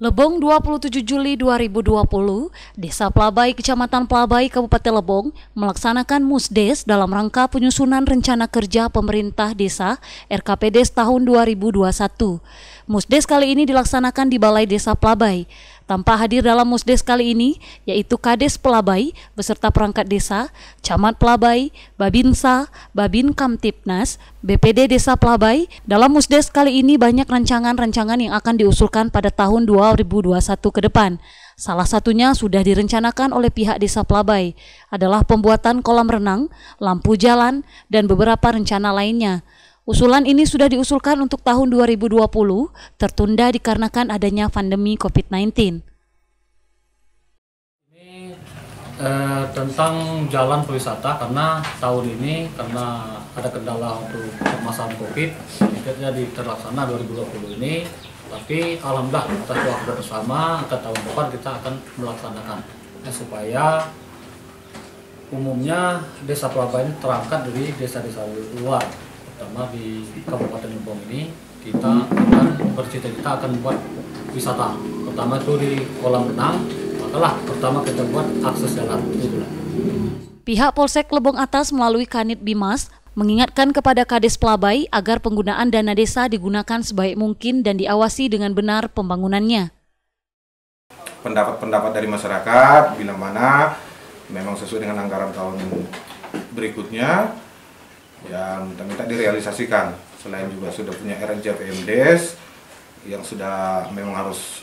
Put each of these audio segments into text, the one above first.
Lebong 27 Juli 2020, Desa Plabai, Kecamatan Plabai, Kabupaten Lebong melaksanakan Musdes dalam rangka penyusunan rencana kerja pemerintah desa RKPDes tahun 2021. Musdes kali ini dilaksanakan di Balai Desa Plabai. Tanpa hadir dalam Musdes kali ini, yaitu Kades Plabai beserta perangkat desa, Camat Plabai, Babinsa, Babin Kamtipnas, BPD Desa Plabai. Dalam Musdes kali ini banyak rancangan-rancangan yang akan diusulkan pada tahun 2021 ke depan. Salah satunya sudah direncanakan oleh pihak Desa Plabai adalah pembuatan kolam renang, lampu jalan, dan beberapa rencana lainnya. Usulan ini sudah diusulkan untuk tahun 2020, tertunda dikarenakan adanya pandemi COVID-19. Ini tentang jalan perwisata, karena tahun ini karena ada kendala untuk permasalahan COVID, jadi terlaksana 2020 ini. Tapi alhamdulillah atas waktu bersama ke tahun depan kita akan melaksanakan supaya umumnya Desa Plabai ini terangkat dari desa-desa luar. Pertama di Kabupaten Lebong ini kita akan bercita-cita akan buat wisata. Pertama itu di kolam renang, makalah pertama kita buat akses jalan. Itulah. Pihak Polsek Lebong Atas melalui Kanit Bimas mengingatkan kepada Kades Plabai agar penggunaan dana desa digunakan sebaik mungkin dan diawasi dengan benar pembangunannya. Pendapat-pendapat dari masyarakat bila mana memang sesuai dengan anggaran tahun berikutnya, ya minta direalisasikan. Selain juga sudah punya RNJPMDes yang sudah memang harus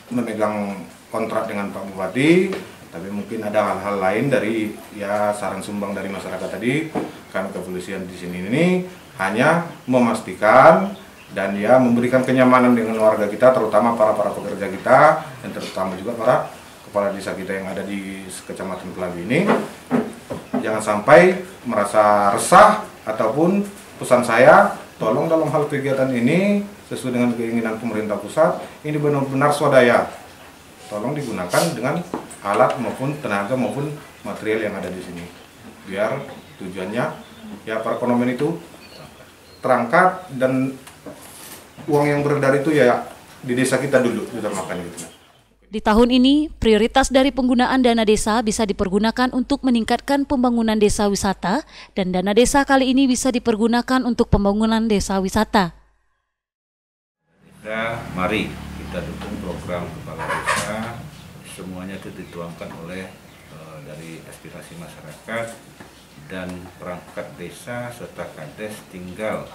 memegang kontrak dengan Pak Bupati, tapi mungkin ada hal-hal lain dari ya saran sumbang dari masyarakat tadi. Kami kepolisian di sini ini hanya memastikan dan ya memberikan kenyamanan dengan warga kita, terutama para pekerja kita dan terutama juga para kepala desa kita yang ada di Kecamatan Plabai ini. Jangan sampai merasa resah ataupun pesan saya, tolong dalam hal kegiatan ini sesuai dengan keinginan pemerintah pusat, ini benar-benar swadaya. Tolong digunakan dengan alat maupun tenaga maupun material yang ada di sini. Biar tujuannya ya perekonomian itu terangkat dan uang yang beredar itu ya di desa kita dulu diutamakan gitu. Di tahun ini, prioritas dari penggunaan dana desa bisa dipergunakan untuk meningkatkan pembangunan desa wisata, dan dana desa kali ini bisa dipergunakan untuk pembangunan desa wisata. Mari kita dukung program kepala desa, semuanya itu dituangkan oleh dari aspirasi masyarakat dan perangkat desa serta kades tinggal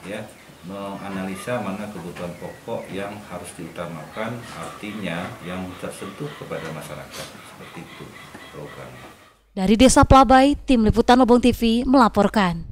ya menganalisa mana kebutuhan pokok yang harus diutamakan, artinya yang tersentuh kepada masyarakat. Seperti itu program. Dari Desa Plabai, Tim Liputan Lebong TV melaporkan.